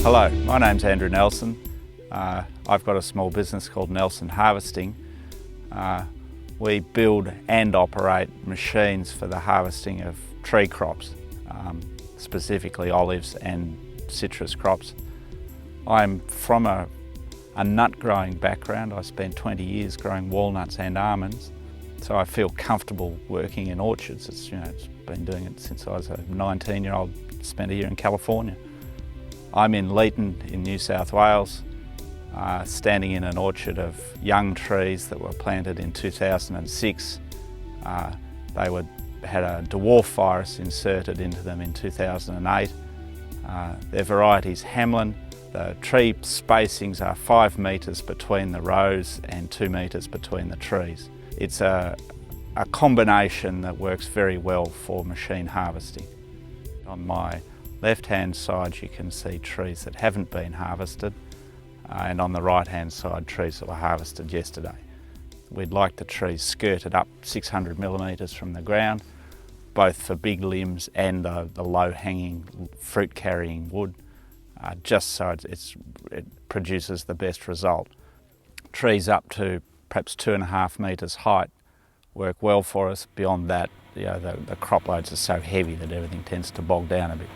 Hello, my name's Andrew Nelson. I've got a small business called Nelson Harvesting. We build and operate machines for the harvesting of tree crops, specifically olives and citrus crops. I'm from a nut growing background. I spent 20 years growing walnuts and almonds, so I feel comfortable working in orchards. It's been doing it since I was a 19-year-old, spent a year in California. I'm in Leeton in New South Wales, standing in an orchard of young trees that were planted in 2006. They had a dwarf virus inserted into them in 2008. Their variety's Hamlin. The tree spacings are 5 metres between the rows and 2 metres between the trees. It's a combination that works very well for machine harvesting. On my left-hand side you can see trees that haven't been harvested, and on the right-hand side trees that were harvested yesterday. We'd like the trees skirted up 600 millimetres from the ground, both for big limbs and the low-hanging fruit-carrying wood, just so it produces the best result. Trees up to perhaps 2.5 metres height work well for us. Beyond that, the crop loads are so heavy that everything tends to bog down a bit.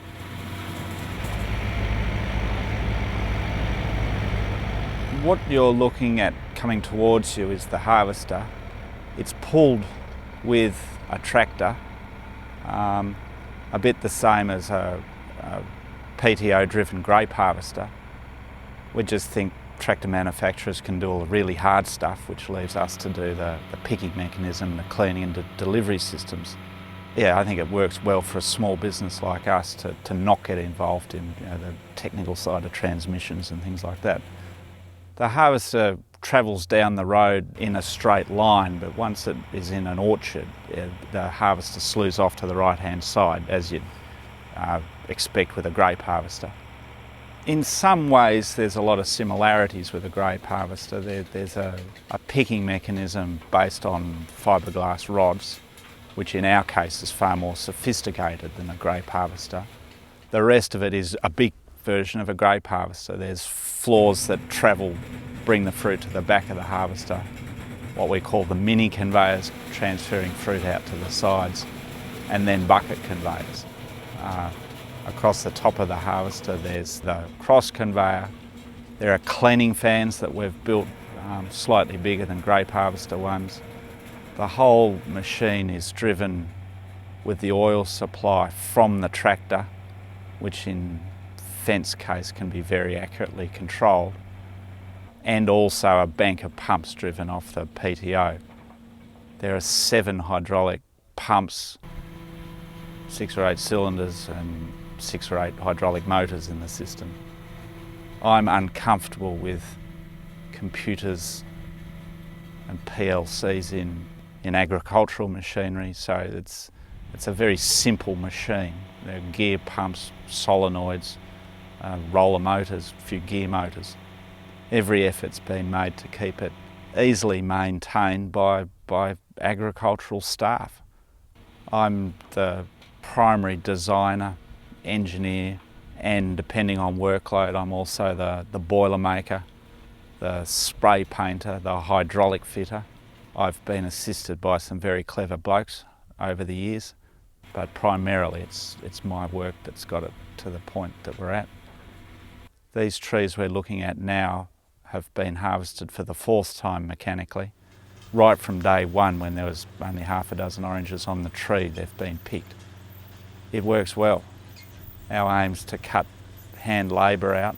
What you're looking at coming towards you is the harvester. It's pulled with a tractor, a bit the same as a PTO-driven grape harvester. We just think tractor manufacturers can do all the really hard stuff, which leaves us to do the picking mechanism, the cleaning and the delivery systems. Yeah, I think it works well for a small business like us to not get involved in the technical side of transmissions and things like that. The harvester travels down the road in a straight line, but once it is in an orchard, the harvester slews off to the right-hand side, as you'd expect with a grape harvester. In some ways there's a lot of similarities with a grape harvester. There's a picking mechanism based on fiberglass rods, which in our case is far more sophisticated than a grape harvester. The rest of it is a big version of a grape harvester. There's floors that bring the fruit to the back of the harvester, what we call the mini conveyors, transferring fruit out to the sides, and then bucket conveyors. Across the top of the harvester there's the cross conveyor. There are cleaning fans that we've built slightly bigger than grape harvester ones. The whole machine is driven with the oil supply from the tractor, which in fence case can be very accurately controlled, and also a bank of pumps driven off the PTO. There are 7 hydraulic pumps, 6 or 8 cylinders and 6 or 8 hydraulic motors in the system. I'm uncomfortable with computers and PLCs in agricultural machinery, so it's a very simple machine. There are gear pumps, solenoids, roller motors, a few gear motors. Every effort's been made to keep it easily maintained by agricultural staff. I'm the primary designer, engineer, and depending on workload I'm also the boiler maker, the spray painter, the hydraulic fitter. I've been assisted by some very clever blokes over the years, but primarily it's my work that's got it to the point that we're at. These trees we're looking at now have been harvested for the 4th time mechanically. Right from day one, when there was only half a dozen oranges on the tree, they've been picked. It works well. Our aim's to cut hand labour out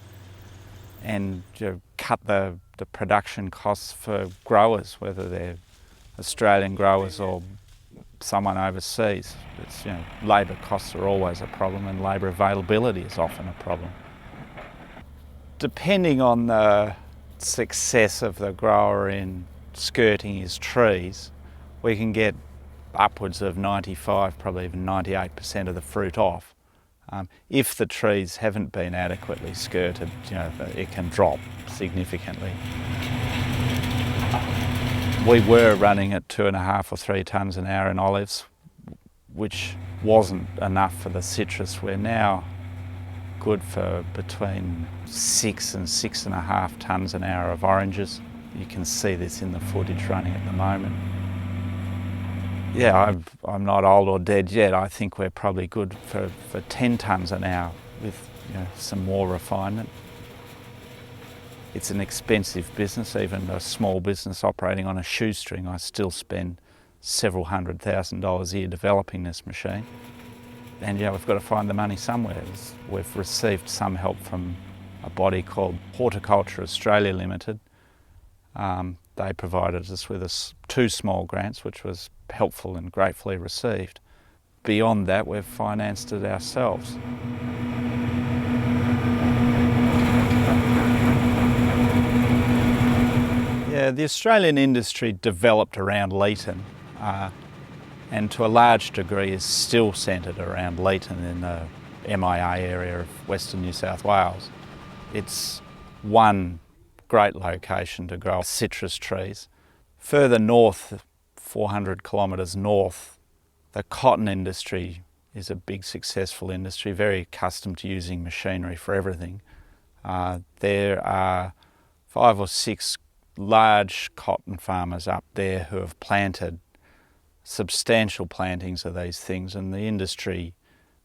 and cut the production costs for growers, whether they're Australian growers or someone overseas. Labour costs are always a problem, and labour availability is often a problem. Depending on the success of the grower in skirting his trees, we can get upwards of 95, probably even 98% of the fruit off. If the trees haven't been adequately skirted, it can drop significantly. We were running at 2.5 or 3 tonnes an hour in olives, which wasn't enough for the citrus. We're now good for between 6 and 6.5 tonnes an hour of oranges. You can see this in the footage running at the moment. Yeah, I'm not old or dead yet. I think we're probably good for 10 tonnes an hour with some more refinement. It's an expensive business. Even a small business operating on a shoestring, I still spend several $100,000 a year developing this machine. And we've got to find the money somewhere. We've received some help from a body called Horticulture Australia Limited. They provided us with 2 small grants, which was helpful and gratefully received. Beyond that, we've financed it ourselves. Yeah, the Australian industry developed around Leeton, and to a large degree is still centred around Leeton in the MIA area of Western New South Wales. It's one great location to grow citrus trees. Further north, 400 kilometres north, the cotton industry is a big successful industry, very accustomed to using machinery for everything. There are 5 or 6 large cotton farmers up there who have planted substantial plantings of these things, and the industry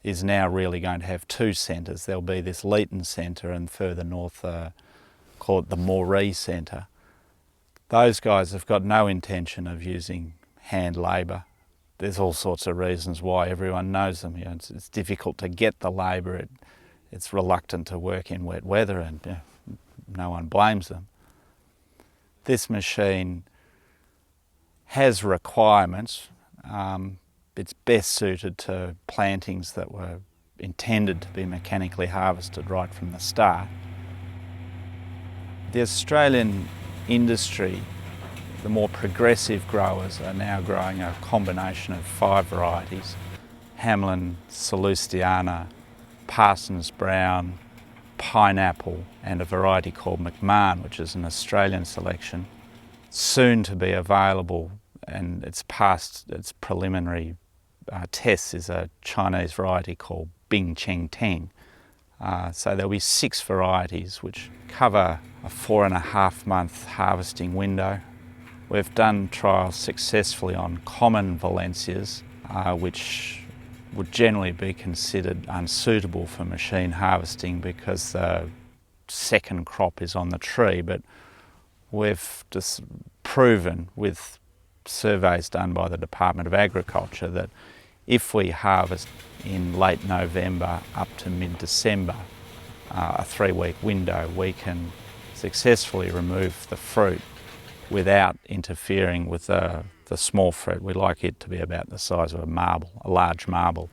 is now really going to have 2 centres. There'll be this Leeton centre and further north, call it the Moree centre. Those guys have got no intention of using hand labour. There's all sorts of reasons why. Everyone knows them. It's difficult to get the labour. It's reluctant to work in wet weather, and no one blames them. This machine has requirements. It's best suited to plantings that were intended to be mechanically harvested right from the start. The Australian industry, the more progressive growers, are now growing a combination of 5 varieties: Hamlin, Salustiana, Parsons Brown, Pineapple, and a variety called McMahon, which is an Australian selection, soon to be available, and it's passed its preliminary tests, is a Chinese variety called Bing Cheng Teng. So there'll be 6 varieties which cover a 4.5 month harvesting window. We've done trials successfully on common Valencias, which would generally be considered unsuitable for machine harvesting because the second crop is on the tree, but we've just proven with surveys done by the Department of Agriculture that if we harvest in late November up to mid-December, a 3-week window, we can successfully remove the fruit without interfering with the small fruit. We like it to be about the size of a marble, a large marble.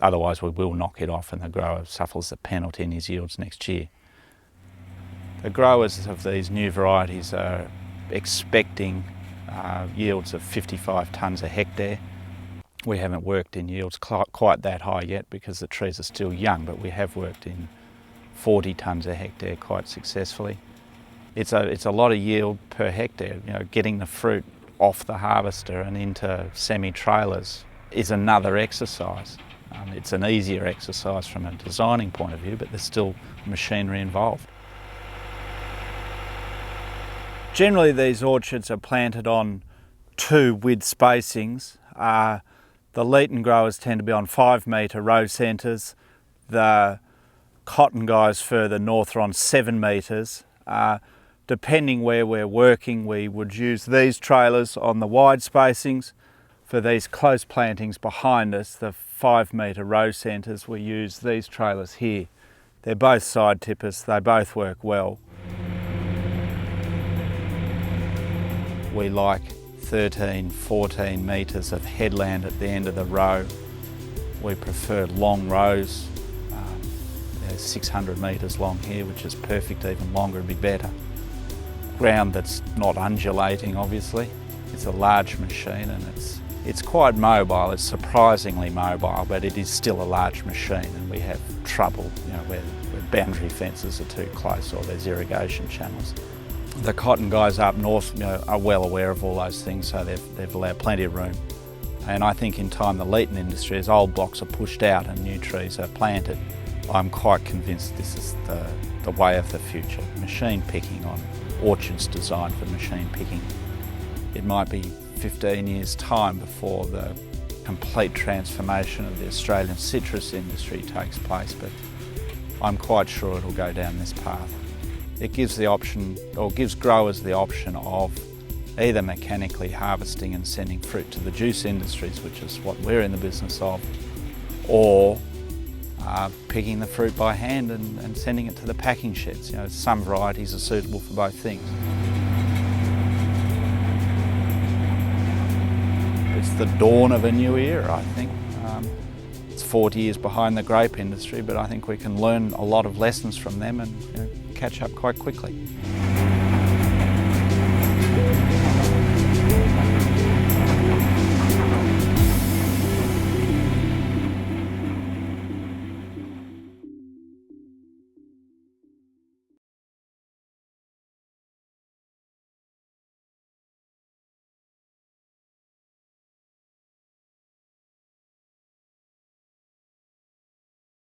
Otherwise we will knock it off and the grower suffers a penalty in his yields next year. The growers of these new varieties are expecting yields of 55 tonnes a hectare. We haven't worked in yields quite that high yet because the trees are still young, but we have worked in 40 tonnes a hectare quite successfully. It's a lot of yield per hectare. Getting the fruit off the harvester and into semi-trailers is another exercise. It's an easier exercise from a designing point of view, but there's still machinery involved. Generally these orchards are planted on 2 width spacings. The Leeton growers tend to be on 5 metre row centres. The cotton guys further north are on 7 metres. Depending where we're working, we would use these trailers on the wide spacings. For these close plantings behind us, the 5 metre row centres, we use these trailers here. They're both side tippers, they both work well. We like 13, 14 metres of headland at the end of the row. We prefer long rows. 600 metres long here, which is perfect. Even longer would be better. Ground that's not undulating, obviously. It's a large machine and it's quite mobile. It's surprisingly mobile, but it is still a large machine, and we have trouble where boundary fences are too close or there's irrigation channels. The cotton guys up north are well aware of all those things, so they've allowed plenty of room. And I think in time the Leeton industry, as old blocks are pushed out and new trees are planted, I'm quite convinced this is the way of the future. Machine picking on orchards designed for machine picking. It might be 15 years' time before the complete transformation of the Australian citrus industry takes place, but I'm quite sure it'll go down this path. It gives the option, or gives growers the option of either mechanically harvesting and sending fruit to the juice industries, which is what we're in the business of, or picking the fruit by hand and sending it to the packing sheds. You know, some varieties are suitable for both things. It's the dawn of a new era, I think. It's 40 years behind the grape industry, but I think we can learn a lot of lessons from them and catch up quite quickly.